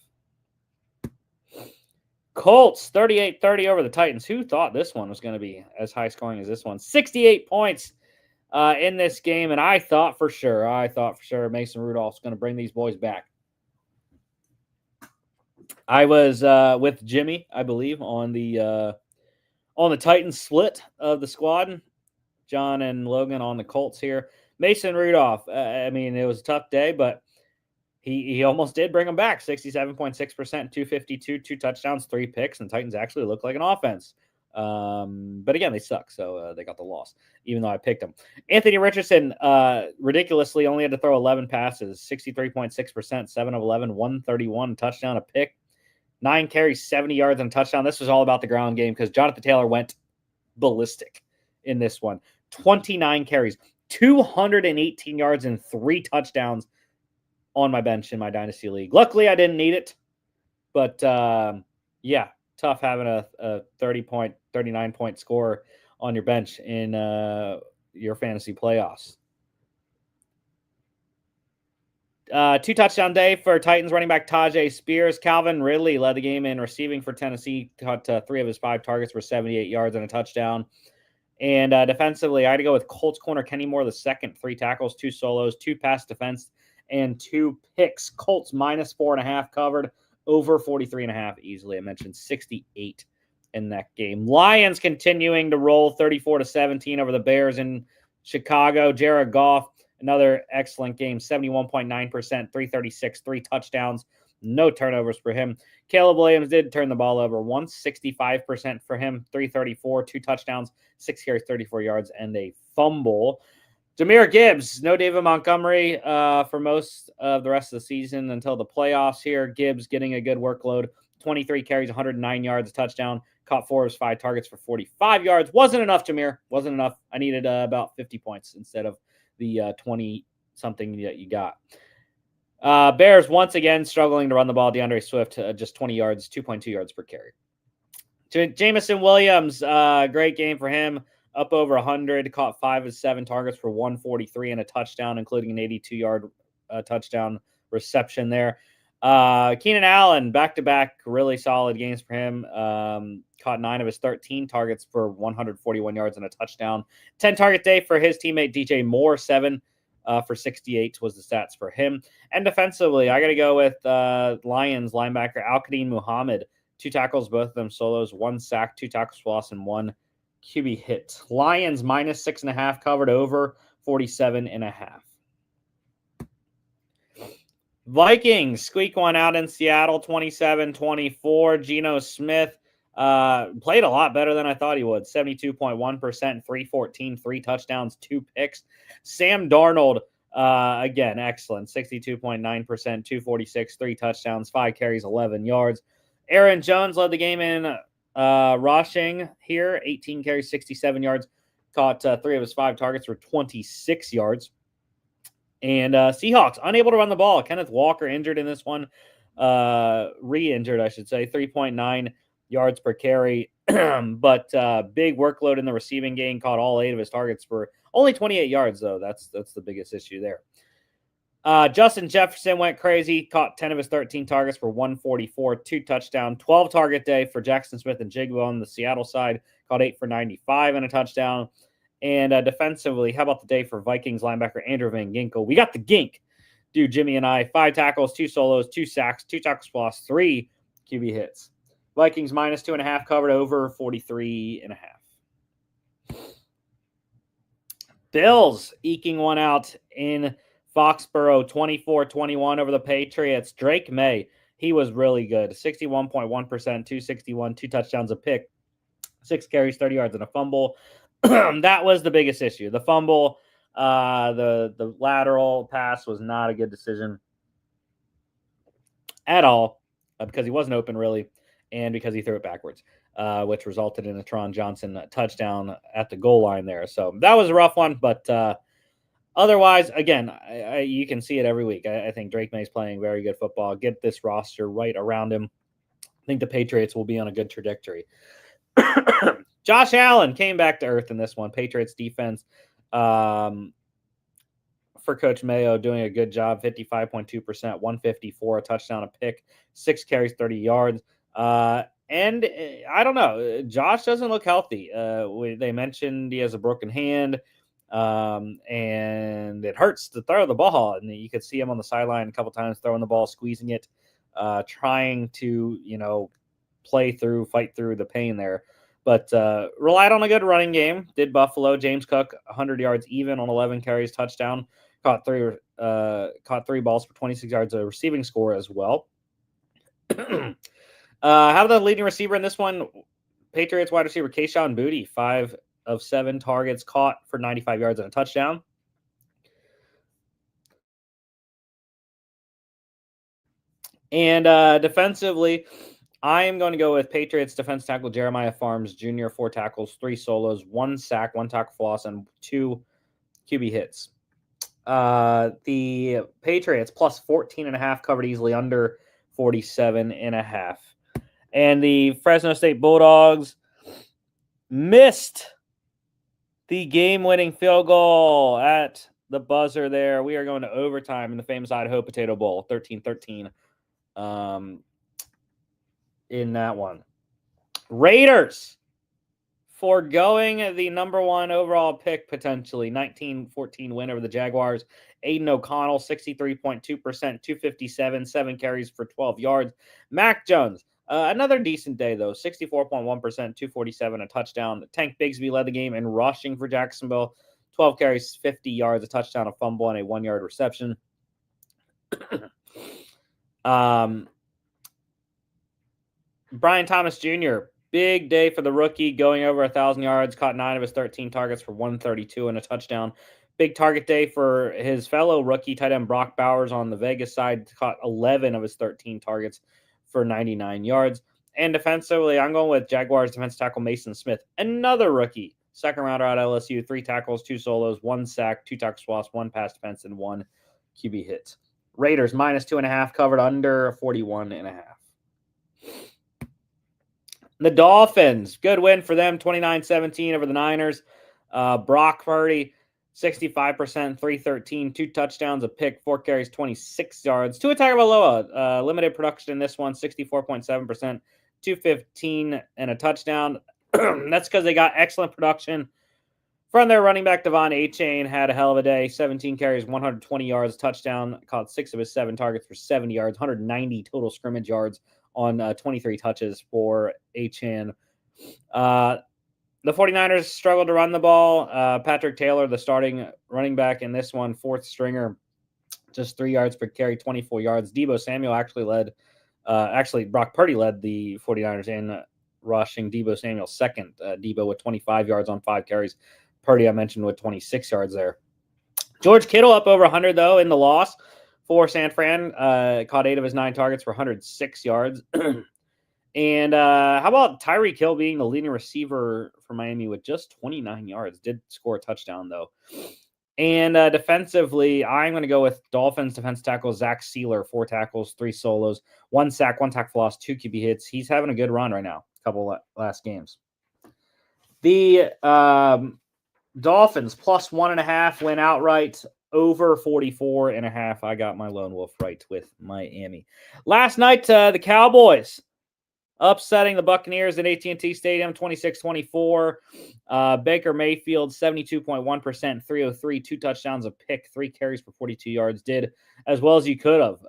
Colts 38-30 over the Titans. Who thought this one was going to be as high scoring as this one? 68 points in this game, and I thought for sure Mason Rudolph's going to bring these boys back. I was with Jimmy, I believe, on the Titans split of the squad. John and Logan on the Colts here. Mason Rudolph, I mean, it was a tough day, but he almost did bring them back. 67.6%, 252, 2 touchdowns, 3 picks, and the Titans actually look like an offense. But again, they suck, so they got the loss, even though I picked them. Anthony Richardson, ridiculously, only had to throw 11 passes, 63.6%, 7 of 11, 131, touchdown, a pick, 9 carries, 70 yards, and a touchdown. This was all about the ground game because Jonathan Taylor went ballistic in this one. 29 carries, 218 yards, and 3 touchdowns on my bench in my Dynasty League. Luckily, I didn't need it, but yeah, tough having a 39-point score on your bench in your fantasy playoffs. 2 touchdown day for Titans running back Tajay Spears. Calvin Ridley led the game in receiving for Tennessee. Caught 3 of his 5 targets for 78 yards and a touchdown. And defensively, I had to go with Colts corner Kenny Moore the second. 3 tackles, 2 solos, 2 pass defense, and 2 picks. Colts minus 4.5 covered over 43.5 easily. I mentioned 68 in that game. Lions continuing to roll 34-17 over the Bears in Chicago. Jared Goff, another excellent game, 71.9%, 336, 3 touchdowns, no turnovers for him. Caleb Williams did turn the ball over once, 65% for him, 334, 2 touchdowns, 6 carries, 34 yards, and a fumble. Jahmyr Gibbs, no David Montgomery for most of the rest of the season until the playoffs here. Gibbs getting a good workload, 23 carries, 109 yards, a touchdown, caught 4 of his 5 targets for 45 yards. Wasn't enough, Jahmyr. Wasn't enough. I needed about 50 points instead of the 20-something that you got. Bears once again struggling to run the ball. DeAndre Swift, just 20 yards, 2.2 yards per carry. Jameson Williams, great game for him. Up over 100, caught 5 of 7 targets for 143 and a touchdown, including an 82-yard touchdown reception there. Keenan Allen, back-to-back, really solid games for him. Caught 9 of his 13 targets for 141 yards and a touchdown. 10-target day for his teammate DJ Moore, 7 for 68 was the stats for him. And defensively, I got to go with Lions linebacker Al-Qadim Muhammad. 2 tackles, both of them solos, 1 sack, 2 tackles for loss, and 1 QB hit. Lions minus 6.5 covered over 47.5. Vikings squeak one out in Seattle, 27-24. Geno Smith played a lot better than I thought he would. 72.1%, 314, 3 touchdowns, 2 picks. Sam Darnold, again, excellent. 62.9%, 246, 3 touchdowns, 5 carries, 11 yards. Aaron Jones led the game in rushing here. 18 carries, 67 yards. Caught 3 of his 5 targets for 26 yards. And Seahawks unable to run the ball. Kenneth Walker injured in this one. Re-injured, I should say. 3.9 yards per carry. But big workload in the receiving game. Caught all 8 of his targets for only 28 yards, though. That's the biggest issue there. Justin Jefferson went crazy. Caught 10 of his 13 targets for 144. 2 touchdown. 12 target day for Jackson Smith and Jigba on the Seattle side. Caught 8 for 95 and a touchdown. And defensively, how about the day for Vikings linebacker Andrew Van Ginkel? We got the Gink. Dude, Jimmy and I, 5 tackles, 2 solos, 2 sacks, 2 tackles for loss, 3 QB hits. Vikings minus 2.5 covered over 43.5. Bills eking one out in Foxborough, 24-21 over the Patriots. Drake May, he was really good. 61.1%, 261, 2 touchdowns, a pick, 6 carries, 30 yards, and a fumble. That was the biggest issue. The fumble, the lateral pass was not a good decision at all because he wasn't open really, and because he threw it backwards, which resulted in a Tron Johnson touchdown at the goal line there. So that was a rough one, but otherwise, again, you can see it every week. I think Drake May's playing very good football. Get this roster right around him. I think the Patriots will be on a good trajectory. Josh Allen came back to earth in this one. Patriots defense for Coach Mayo doing a good job. 55.2%, 154, a touchdown, a pick, 6 carries, 30 yards. And I don't know. Josh doesn't look healthy. They mentioned he has a broken hand, and it hurts to throw the ball. And you could see him on the sideline a couple times throwing the ball, squeezing it, trying to, fight through the pain there. But relied on a good running game. Did Buffalo. James Cook, 100 yards even on 11 carries, touchdown. Caught three balls for 26 yards, a receiving score as well. How the leading receiver in this one? Patriots wide receiver Kayshon Boutte, 5 of 7 targets, caught for 95 yards and a touchdown. And defensively, I am going to go with Patriots defense tackle Jeremiah Farms Jr., 4 tackles, 3 solos, 1 sack, 1 tackle for loss, and 2 QB hits. The Patriots plus 14.5 covered easily under 47.5. And the Fresno State Bulldogs missed the game-winning field goal at the buzzer there. We are going to overtime in the famous Idaho Potato Bowl, 13-13. In that one. Raiders foregoing the number 1 overall pick potentially. 19-14 win over the Jaguars. Aiden O'Connell, 63.2%, 257, 7 carries for 12 yards. Mac Jones, another decent day though. 64.1%, 247, a touchdown. Tank Bigsby led the game in rushing for Jacksonville. 12 carries, 50 yards, a touchdown, a fumble, and a 1-yard reception. Brian Thomas Jr., big day for the rookie, going over 1,000 yards, caught 9 of his 13 targets for 132 and a touchdown. Big target day for his fellow rookie tight end Brock Bowers on the Vegas side, caught 11 of his 13 targets for 99 yards. And defensively, I'm going with Jaguars defensive tackle Mason Smith, another rookie, second rounder out of LSU, 3 tackles, 2 solos, 1 sack, 2 tackles for loss, 1 pass defense, and 1 QB hit. Raiders minus 2.5 covered under 41.5. The Dolphins, good win for them, 29-17 over the Niners. Brock Purdy, 65%, 313, 2 touchdowns, a pick, 4 carries, 26 yards. Tua Tagovailoa, limited production in this one, 64.7%, 215, and a touchdown. That's because they got excellent production From their running back, Devon A-Chain had a hell of a day. 17 carries, 120 yards, touchdown. Caught 6 of his 7 targets for 70 yards, 190 total scrimmage yards on 23 touches for A-Chain. The 49ers struggled to run the ball. Patrick Taylor, the starting running back in this one, fourth stringer, just 3 yards per carry, 24 yards. Deebo Samuel actually Brock Purdy led the 49ers in rushing. Deebo Samuel second. Deebo with 25 yards on 5 carries. Purdy, I mentioned, with 26 yards there. George Kittle up over 100, though, in the loss for San Fran. Caught 8 of his 9 targets for 106 yards. And how about Tyreek Hill being the leading receiver for Miami with just 29 yards? Did score a touchdown, though. And defensively, I'm going to go with Dolphins defensive tackle Zach Sealer, 4 tackles, 3 solos, 1 sack, 1 tackle for loss, 2 QB hits. He's having a good run right now, a couple last games. The Dolphins plus 1.5 win outright, over 44.5. I got my lone wolf right with Miami. Last night, the Cowboys upsetting the Buccaneers at AT&T Stadium, 26-24. Baker Mayfield, 72.1%, 303, 2 touchdowns, a pick, 3 carries for 42 yards. Did as well as you could have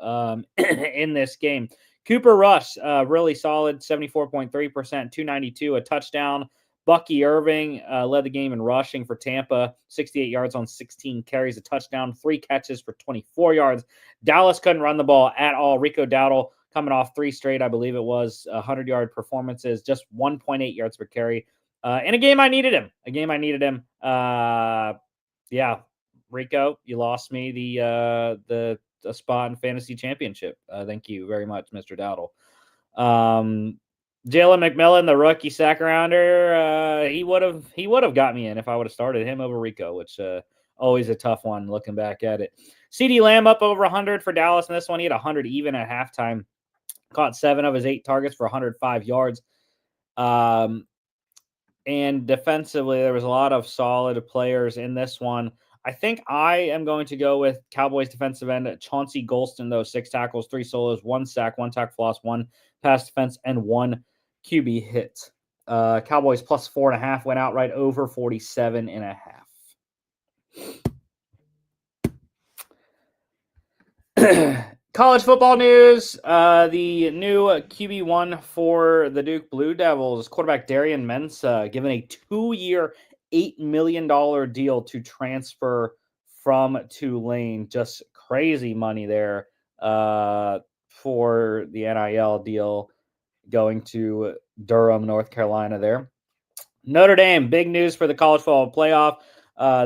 in this game. Cooper Rush, really solid, 74.3%, 292, a touchdown. Bucky Irving led the game in rushing for Tampa, 68 yards on 16 carries, a touchdown, 3 catches for 24 yards. Dallas couldn't run the ball at all. Rico Dowdle coming off 3 straight, I believe it was, 100-yard performances, just 1.8 yards per carry. In a game I needed him. Yeah, Rico, you lost me the spot in fantasy championship. Thank you very much, Mr. Dowdle. Jalen McMillan, the rookie sack rounder, he would have got me in if I would have started him over Rico, which always a tough one looking back at it. CeeDee Lamb up over 100 for Dallas in this one. He had 100 even at halftime. Caught 7 of his 8 targets for 105 yards. And defensively, there was a lot of solid players in this one. I think I am going to go with Cowboys defensive end Chauncey Golston, though. 6 tackles, 3 solos, 1 sack, 1 tackle for loss, 1 pass defense, and 1 QB hit. Cowboys plus 4.5 went outright, over 47.5. College football news. The new QB1 for the Duke Blue Devils, quarterback Darian Mensah, given a 2-year, $8 million deal to transfer from Tulane. Just crazy money there for the NIL deal going to Durham, North Carolina there. Notre Dame, big news for the college football playoff.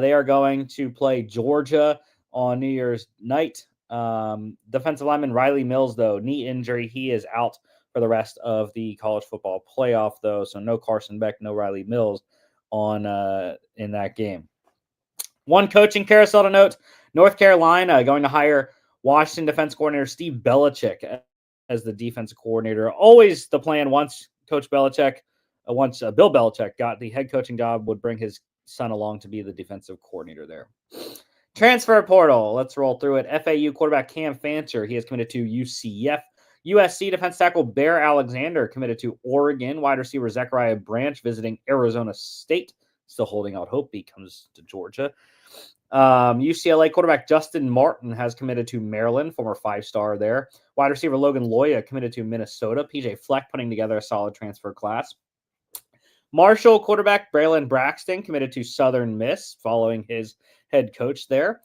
They are going to play Georgia on New Year's night. Defensive lineman Riley Mills, though, knee injury. He is out for the rest of the college football playoff, though. So no Carson Beck, no Riley Mills on in that game. One coaching carousel to note: North Carolina going to hire Washington defense coordinator Steve Belichick as the defensive coordinator. Always the plan once Bill Belichick got the head coaching job, would bring his son along to be the defensive coordinator there. Transfer portal. Let's roll through it. FAU quarterback Cam Fancher. He has committed to UCF. USC defense tackle Bear Alexander committed to Oregon. Wide receiver Zechariah Branch visiting Arizona State. Still holding out hope he comes to Georgia. UCLA quarterback Justin Martin has committed to Maryland, former 5-star there. Wide receiver Logan Loya committed to Minnesota. PJ Fleck putting together a solid transfer class. Marshall quarterback Braylon Braxton committed to Southern Miss following his head coach there.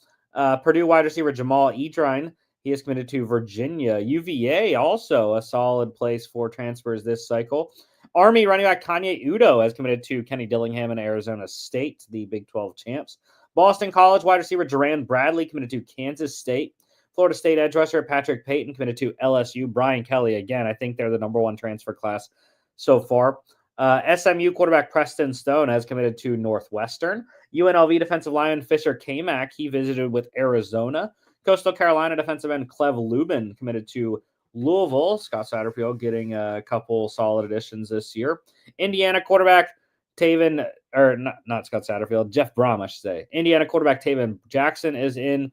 Purdue wide receiver Jamal Edrine, he is committed to Virginia. UVA, also a solid place for transfers this cycle. Army running back Kanye Udo has committed to Kenny Dillingham and Arizona State, the Big 12 champs. Boston College wide receiver Duran Bradley committed to Kansas State. Florida State edge rusher Patrick Payton committed to LSU. Brian Kelly, again, I think they're the number 1 transfer class so far. SMU quarterback Preston Stone has committed to Northwestern. UNLV defensive lineman Fisher K-Mac, he visited with Arizona. Coastal Carolina defensive end Clev Lubin committed to Louisville. Scott Satterfield getting a couple solid additions this year. Indiana quarterback Taven, or not Scott Satterfield, Jeff Brom, I should say. Indiana quarterback Taven Jackson is in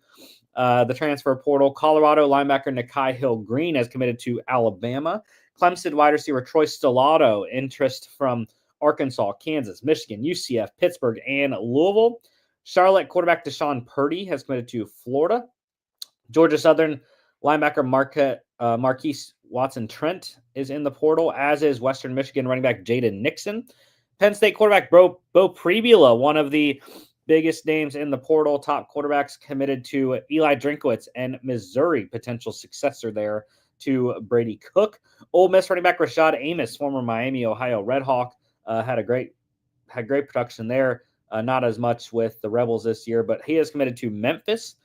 the transfer portal. Colorado linebacker Nakai Hill-Green has committed to Alabama. Clemson wide receiver Troy Stellato, interest from Arkansas, Kansas, Michigan, UCF, Pittsburgh, and Louisville. Charlotte quarterback Deshaun Purdy has committed to Florida. Georgia Southern linebacker Marquise Watson-Trent is in the portal, as is Western Michigan running back Jaden Nixon. Penn State quarterback Bo Pribula, one of the biggest names in the portal, top quarterbacks, committed to Eli Drinkowitz, and Missouri potential successor there to Brady Cook. Ole Miss running back Rashad Amos, former Miami, Ohio Redhawk, had great production there. Not as much with the Rebels this year, but he is committed to Memphis.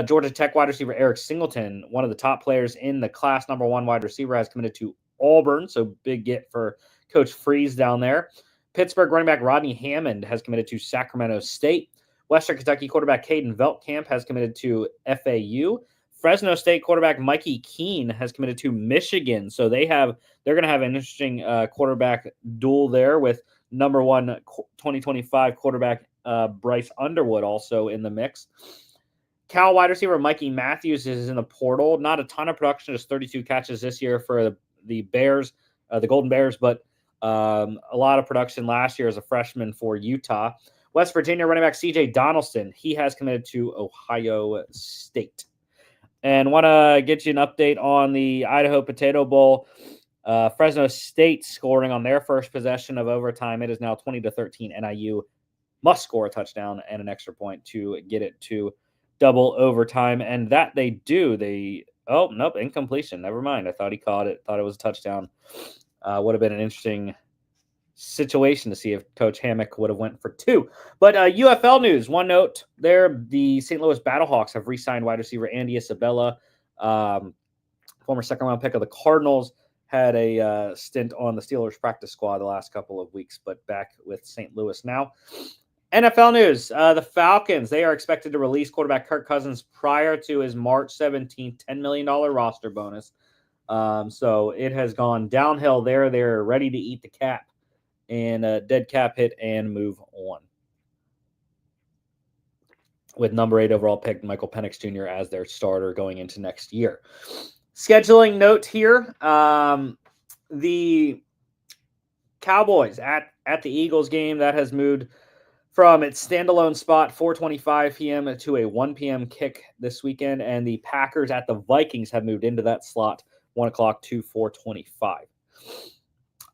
Georgia Tech wide receiver Eric Singleton, one of the top players in the class, #1 wide receiver, has committed to Auburn. So big get for Coach Freeze down there. Pittsburgh running back Rodney Hammond has committed to Sacramento State. Western Kentucky quarterback Caden Veltkamp has committed to FAU. Fresno State quarterback Mikey Keene has committed to Michigan. So they're going to have an interesting quarterback duel there with #1 2025 quarterback Bryce Underwood also in the mix. Cal wide receiver Mikey Matthews is in the portal. Not a ton of production, just 32 catches this year for the Bears, the Golden Bears, but a lot of production last year as a freshman for Utah. West Virginia running back CJ Donaldson, he has committed to Ohio State. And want to get you an update on the Idaho Potato Bowl. Fresno State scoring on their first possession of overtime. It is now 20-13. NIU must score a touchdown and an extra point to get it to double overtime, and that they do. Incompletion. Never mind. I thought he caught it. Thought it was a touchdown. Would have been an interesting situation to see if Coach Hammock would have went for 2. But UFL news. One note there: the St. Louis Battlehawks have re-signed wide receiver Andy Isabella, former second-round pick of the Cardinals. Had a stint on the Steelers practice squad the last couple of weeks, but back with St. Louis now. NFL news. The Falcons, they are expected to release quarterback Kirk Cousins prior to his March 17th $10 million roster bonus. So it has gone downhill there. They're ready to eat the cap and dead cap hit and move on. With #8 overall pick Michael Penix Jr. as their starter going into next year. Scheduling note here. The Cowboys at the Eagles game, that has moved from its standalone spot, 4:25 p.m. to a 1 p.m. kick this weekend, and the Packers at the Vikings have moved into that slot, 1 o'clock to 4:25.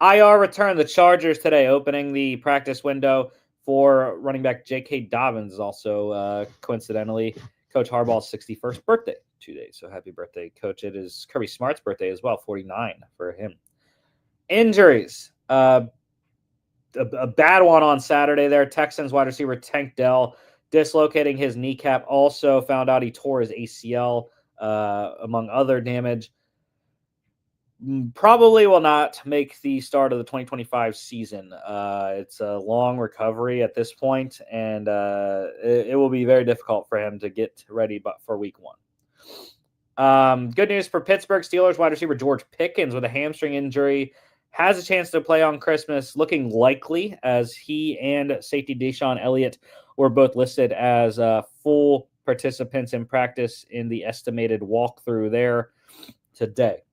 IR return. The Chargers today opening the practice window for running back J.K. Dobbins, also coincidentally Coach Harbaugh's 61st birthday 2 days. So happy birthday, Coach. It is Kirby Smart's birthday as well, 49 for him. Injuries. A bad one on Saturday there. Texans wide receiver Tank Dell dislocating his kneecap. Also found out he tore his ACL, among other damage. Probably will not make the start of the 2025 season. It's a long recovery at this point, and it will be very difficult for him to get ready for week 1. Good news for Pittsburgh Steelers wide receiver George Pickens with a hamstring injury has a chance to play on Christmas, looking likely, as he and safety Deshaun Elliott were both listed as full participants in practice in the estimated walkthrough there today.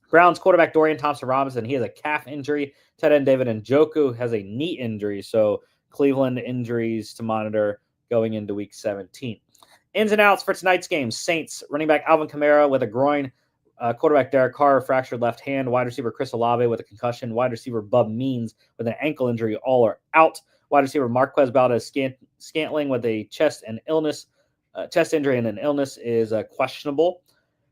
Browns quarterback Dorian Thompson-Robinson, he has a calf injury. Tight end David Njoku has a knee injury, so Cleveland injuries to monitor going into Week 17. Ins and outs for tonight's game. Saints running back Alvin Kamara with a groin. Quarterback Derek Carr, fractured left hand. Wide receiver Chris Olave with a concussion. Wide receiver Bub Means with an ankle injury. All are out. Wide receiver Marquez Valdez-Scantling with a chest injury and an illness is questionable.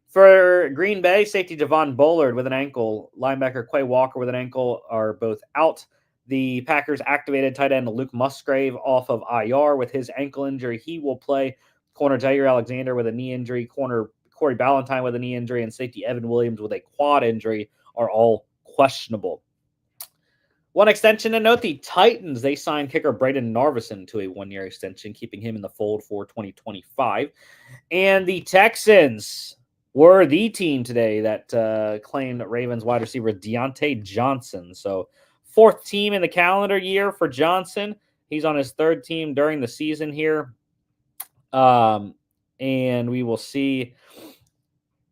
For Green Bay, safety Javon Bullard with an ankle. Linebacker Quay Walker with an ankle are both out. The Packers activated tight end Luke Musgrave off of IR with his ankle injury. He will play. Corner Jair Alexander with a knee injury. Corner Corey Ballantyne with a knee injury, and safety Evan Williams with a quad injury are all questionable. One extension to note, the Titans, they signed kicker Braden Narvison to a 1-year extension, keeping him in the fold for 2025. And the Texans were the team today that claimed Ravens wide receiver Deontay Johnson. So 4th team in the calendar year for Johnson. He's on his 3rd team during the season here. And we will see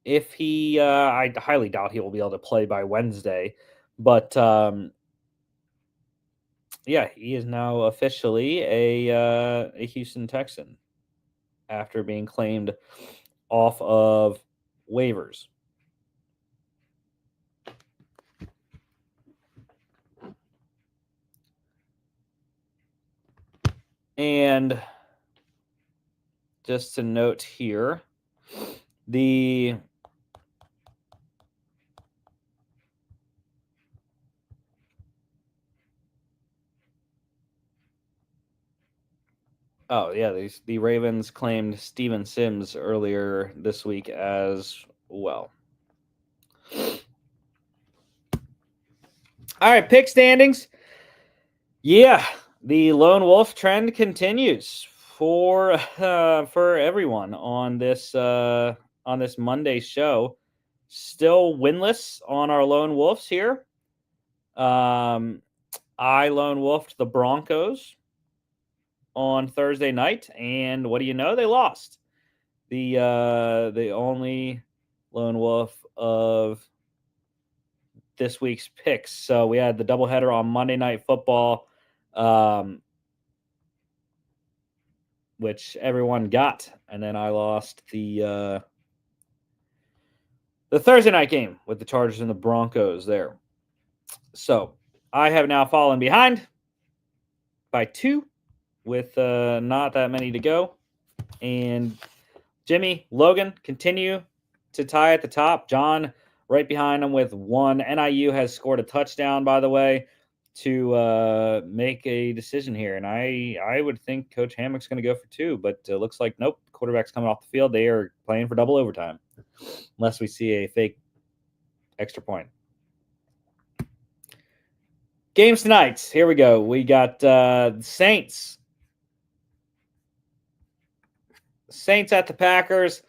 if he, I highly doubt he will be able to play by Wednesday, but Yeah, he is now officially a Houston Texan after being claimed off of waivers. And just to note here, the oh yeah, the Ravens claimed Steven Sims earlier this week as well. All right, pick standings. Yeah, the lone wolf trend continues for everyone on this Monday show. Still winless on our lone wolves here. Um, I lone wolfed the Broncos on Thursday night, and what do you know? They lost. The only lone wolf of this week's picks. So we had the doubleheader on Monday Night Football, which everyone got, and then I lost the Thursday night game with the Chargers and the Broncos there. So I have now fallen behind by 2 with not that many to go. And Jimmy, Logan continue to tie at the top. John right behind him with 1. NIU has scored a touchdown, by the way, to make a decision here. And I would think Coach Hammock's going to go for 2, but looks like nope. Quarterback's coming off the field. They are playing for double overtime, unless we see a fake extra point. Games tonight. Here we go. We got Saints. Saints at the Packers.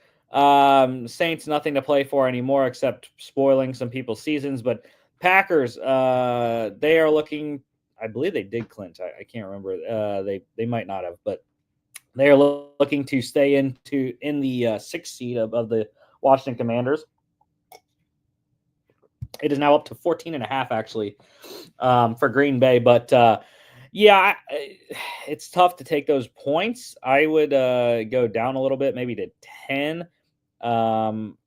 Saints nothing to play for anymore except spoiling some people's seasons. But Packers, they are looking. I believe they did clinch. I can't remember. They might not have, but they are looking to stay in the 6th seed of the Washington Commanders. It is now up to 14.5 actually for Green Bay, but yeah, it's tough to take those points. I would go down a little bit, maybe to 10. And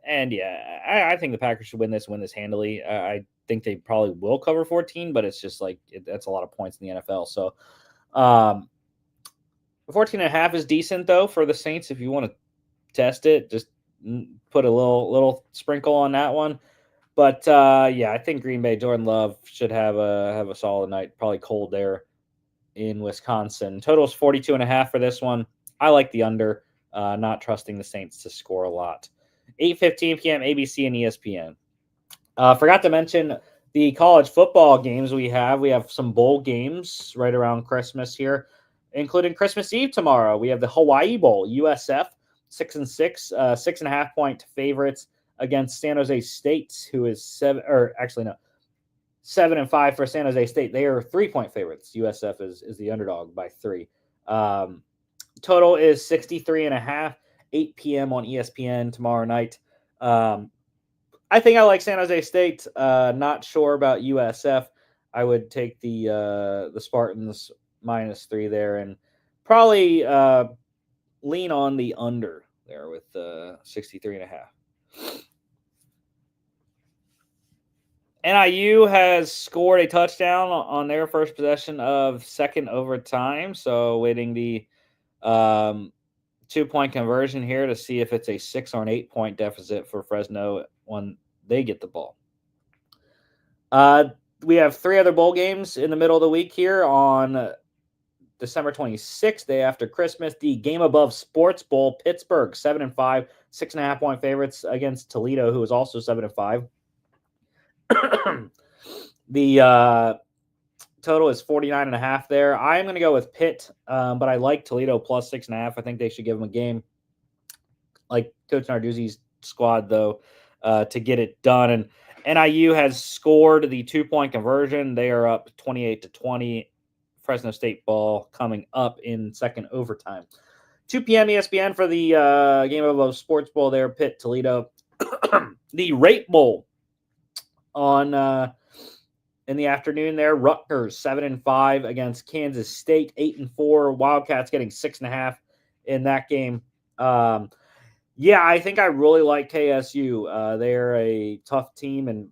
yeah, I think the Packers should win this handily. I think they probably will cover 14, but it's just like that's a lot of points in the NFL. So 14.5 is decent though for the Saints. If you want to test it, just put a little sprinkle on that one. But yeah, I think Green Bay, Jordan Love should have a solid night. Probably cold there in Wisconsin. Total is 42.5 for this one. I like the under. Not trusting the Saints to score a lot. 8:15 p.m. ABC and ESPN. Forgot to mention the college football games we have. We have some bowl games right around Christmas here, including Christmas Eve tomorrow. We have the Hawaii Bowl, USF 6-6, 6.5 point favorites against San Jose State, who is 7-5 for San Jose State. They are 3-point favorites. USF is the underdog by 3. Total is 63.5. 8 p.m. on ESPN tomorrow night. I think I like San Jose State. Not sure about USF. I would take the Spartans -3 there, and probably lean on the under there with 63.5. NIU has scored a touchdown on their first possession of second overtime, so waiting the 2-point conversion here to see if it's a 6 or an 8-point deficit for Fresno when they get the ball. We have 3 other bowl games in the middle of the week here on December 26th, day after Christmas. The Game Above Sports Bowl, Pittsburgh 7-5, 6.5 point favorites against Toledo, who is also 7-5. The total is 49.5 there. I'm going to go with Pitt, but I like Toledo plus 6.5. I think they should give them a game. Like Coach Narduzzi's squad, though, to get it done. And NIU has scored the 2-point conversion. They are up 28-20. Fresno State ball coming up in second overtime. 2 p.m. ESPN for the Game of Sports Bowl there, Pitt, Toledo. The Rate Bowl on in the afternoon there. Rutgers 7-5 against Kansas State, 8-4. Wildcats getting 6.5 in that game. Yeah, I think I really like KSU. They're a tough team, and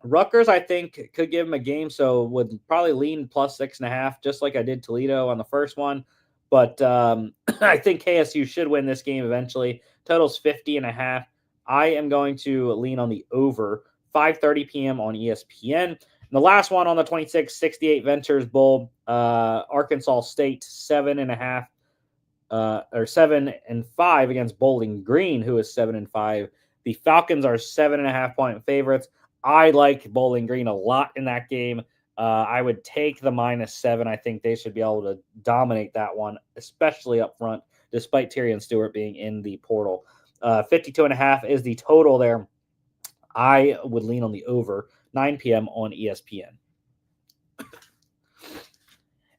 Rutgers, I think, could give them a game, so would probably lean plus 6.5, just like I did Toledo on the first one. But I think KSU should win this game eventually. Total's 50.5. I am going to lean on the over. 5:30 p.m. on ESPN. And the last one on the 26th, 68 Ventures Bowl, Arkansas State 7.5 or 7-5 against Bowling Green, who is 7-5. The Falcons are 7.5-point favorites. I like Bowling Green a lot in that game. I would take the -7. I think they should be able to dominate that one, especially up front, despite Tyrion Stewart being in the portal. 52.5 is the total there. I would lean on the over. 9 p.m. on ESPN.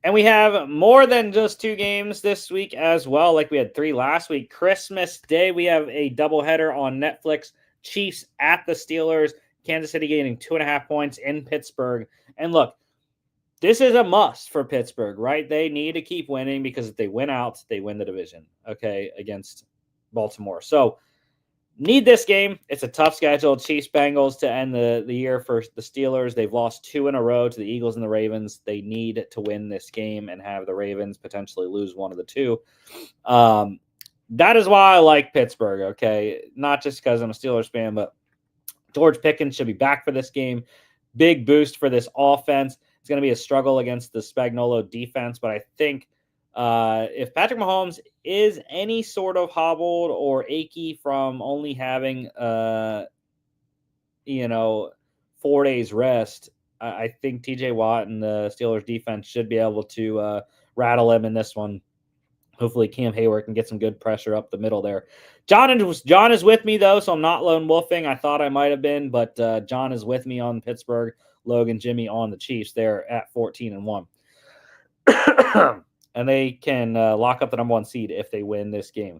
And we have more than just 2 games this week as well, like we had 3 last week. Christmas Day, we have a doubleheader on Netflix. Chiefs at the Steelers. Kansas City getting 2.5 points in Pittsburgh. And look, this is a must for Pittsburgh, right? They need to keep winning because if they win out, they win the division, okay, against Baltimore. So need this game. It's a tough schedule. Chiefs Bengals to end the year for the Steelers. They've lost 2 in a row to the Eagles and the Ravens. They need to win this game and have the Ravens potentially lose one of the 2. That is why I like Pittsburgh, okay? Not just because I'm a Steelers fan, but George Pickens should be back for this game. Big boost for this offense. It's going to be a struggle against the Spagnuolo defense, but I think if Patrick Mahomes is any sort of hobbled or achy from only having 4 days rest, I think TJ Watt and the Steelers defense should be able to rattle him in this one. Hopefully Cam Hayward can get some good pressure up the middle there. John is with me, though, so I'm not lone wolfing. I thought I might have been, but John is with me on Pittsburgh. Logan, Jimmy on the Chiefs. They're at 14-1. And they can lock up the number 1 seed if they win this game.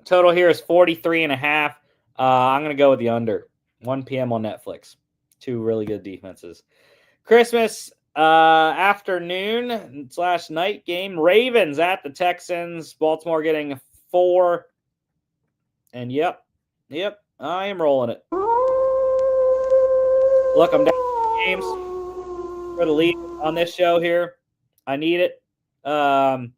Total here is 43.5. I'm going to go with the under. 1 p.m. on Netflix. 2 really good defenses. Christmas afternoon/night game. Ravens at the Texans. Baltimore getting 4. And yep, I am rolling it. Look, I'm down games for the lead on this show here. I need it. But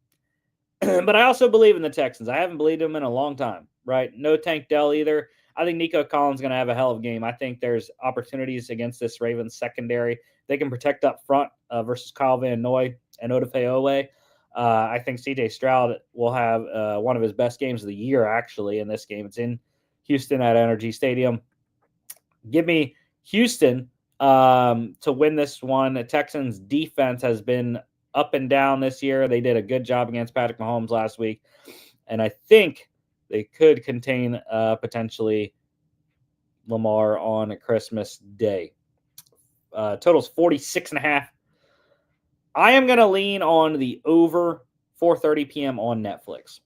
I also believe in the Texans. I haven't believed them in a long time, right? No Tank Dell either. I think Nico Collins is going to have a hell of a game. I think there's opportunities against this Ravens secondary. They can protect up front versus Kyle Van Noy and Odafe Owe. I think C.J. Stroud will have one of his best games of the year, actually, in this game. It's in Houston at Energy Stadium. Give me Houston to win this one. The Texans' defense has been up and down this year. They did a good job against Patrick Mahomes last week. And I think they could contain potentially Lamar on Christmas Day. Total's 46.5. I am going to lean on the over. 4:30 p.m. on Netflix.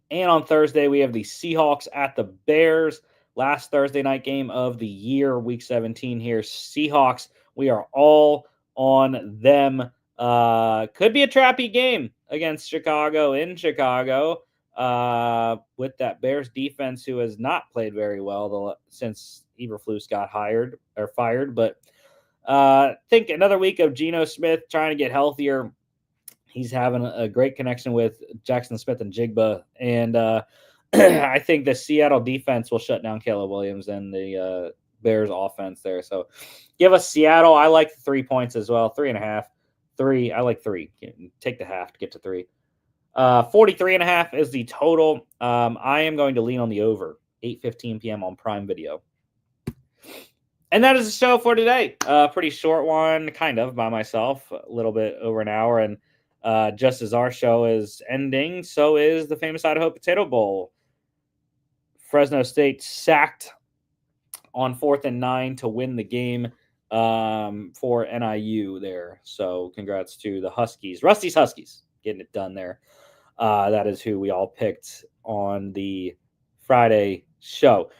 And on Thursday, we have the Seahawks at the Bears. Last Thursday night game of the year, week 17 here. Seahawks, we are all on them. Could be a trappy game against Chicago in Chicago with that Bears defense who has not played very well since Eberflus got fired. But think another week of Geno Smith trying to get healthier. He's having a great connection with Jackson Smith and Jigba. And I think the Seattle defense will shut down Caleb Williams and the Bears offense there. So give us Seattle. I like 3 points as well. 3.5. 3. I like 3. Take the half to get to 3. 43.5 is the total. I am going to lean on the over. 8:15 p.m. on Prime Video. And that is the show for today. Pretty short one, kind of, by myself. A little bit over an hour. And just as our show is ending, so is the famous Idaho Potato Bowl. Fresno State sacked on 4th and 9 to win the game for NIU there. So congrats to the Huskies. Rusty's Huskies getting it done there. That is who we all picked on the Friday show.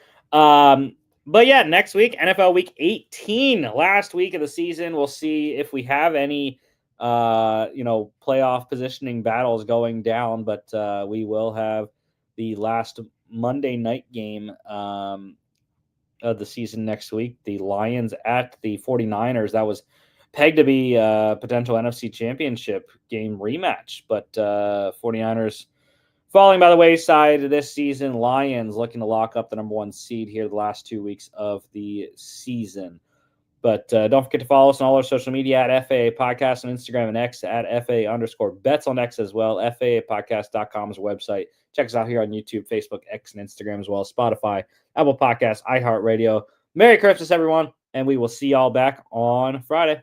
But yeah, next week, NFL Week 18, last week of the season. We'll see if we have any, playoff positioning battles going down. But we will have the last Monday night game of the season next week. The Lions at the 49ers. That was pegged to be a potential NFC Championship game rematch. But 49ers falling by the wayside this season. Lions looking to lock up the number 1 seed here the last 2 weeks of the season. But don't forget to follow us on all our social media at FAA Podcast on Instagram and X at FAA_bets on X as well. FAApodcast.com is a website. Check us out here on YouTube, Facebook, X, and Instagram as well as Spotify, Apple Podcasts, iHeartRadio. Merry Christmas, everyone, and we will see y'all back on Friday.